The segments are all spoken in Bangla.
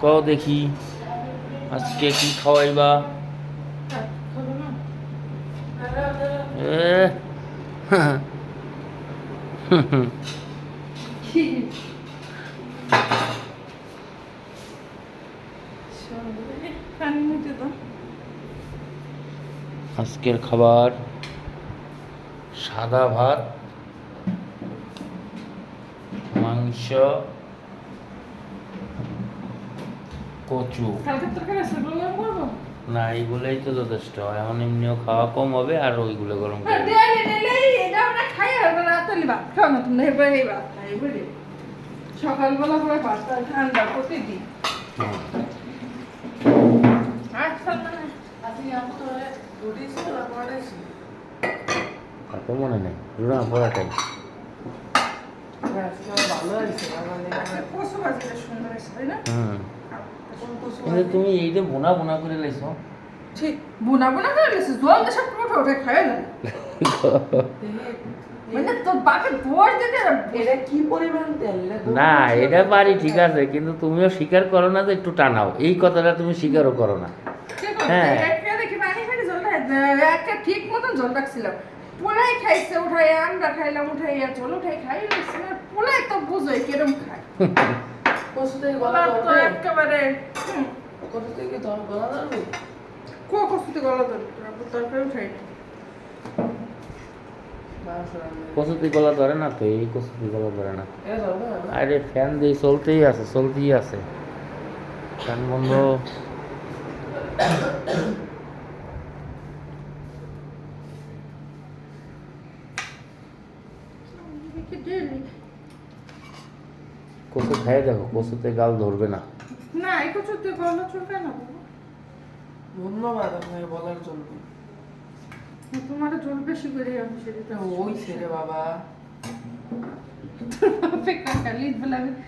কও দেখি আজকে কি খাওয়াইবা? এ আজকের খাবার সাদা ভাত, মাংস, কচু। না, এইগুলোই তো যথেষ্ট। এখন এমনিও খাওয়া কম হবে আর ওইগুলো গরম করে সকালবেলা করে পাঁচটা ঠান্ডা প্রতিদিন। তো মনে নেই রুনা পড়াটাই কিন্তু তুমি এইটা বোনা বোনা করে লাইছো। বুনা বুনা করে লেছে জল দেশে উঠে উঠে খায় না মানে তোর বাপের বর দেখে এটা কি পরিমাণ তেল না, এটা পারি ঠিক আছে, কিন্তু তুমিও স্বীকার করো না যে একটু টানাও, এই কথাটা তুমি স্বীকারও করো না। হ্যাঁ, দেখি পানি পানি জল একটা ঠিক মতন জল রাখছিলাম, পোলাই খাইছে উঠাই, আমরা খাইলাম উঠাই, জল উঠাই খাই পোলাই তো বুঝোই কিরম খায়। কষ্টে গলা গলা তো একেবারে কষ্টে কি তোর গলা ধরবে কষ্টে গলা তরকারি উঠাই কসুতি গলা ধরে না তো, এই কসুতি গলা ধরে না। এটা ধরবে না আরে ফ্যান দিয়ে চলতেই আছে ফ্যান বন্ধ। কচু খাই দেখো, কচুতে গাল ধরবে না। না এই কচুতে গলা চলবে না ধন্যবাদ আপনাকে বলার জন্য। তোমার জল বেশি করে আমি সেটা ওই ছেলে বাবা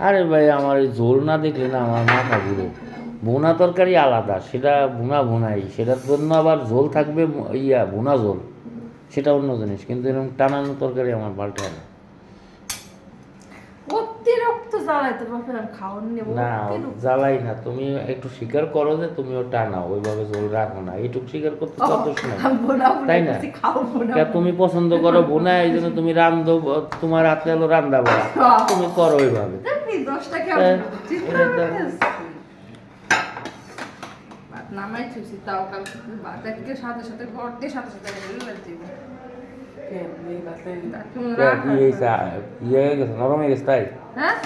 আরে ভাই, আমার এই ঝোল না দেখলে না আমার মাথা ঘুরে। ভুনা তরকারি আলাদা, সেটা ভুনাই, সেটার জন্য আবার ঝোল থাকবে, ভুনা ঝোল, সেটা অন্য জিনিস। কিন্তু এরকম টানানো তরকারি আমার পাল্টে না। অতিরিক্ত জ্বালাইতে পারবে খাওয়ার নেব না, জ্বালাই না। তুমি একটু স্বীকার করো যে তুমিও টানাও, ওইভাবে ঝোল রাখো না, এইটুকু স্বীকার করতে কত সময়, তাই না? তুমি পছন্দ করো বোনা, এই জন্য তুমি রান্ধো, তোমার হাতে হলো রান্না বলা, তুমি করো ওইভাবে। নামাই থুইছি তাও কাল বাতাকে সাথে সাথে ঘর দিয়ে সাথে সাথে ইয়ে হয়ে গেছে, নরম হয়ে গেছে, তাই? হ্যাঁ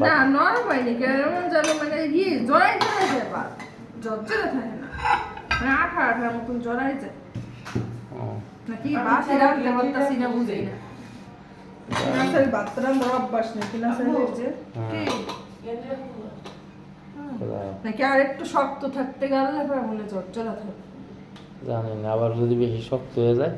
না, নরম হয়নি, কেমন যেন মানে জড়াই জড়াই যায়, বা জর্জরে থাকে না, মানে আঠা আঠার মতন জড়াই যায় নাকি। বাসি রাখতে পারতাছি না, বুঝি না। কিনাসের ভাত রান্নার অভ্যাস নেই, কিনাসের যে নাকি আর একটু শক্ত থাকতে গেলে মনে জর্জরা থাকে, জানি না, আবার যদি বেশি শক্ত হয়ে যায়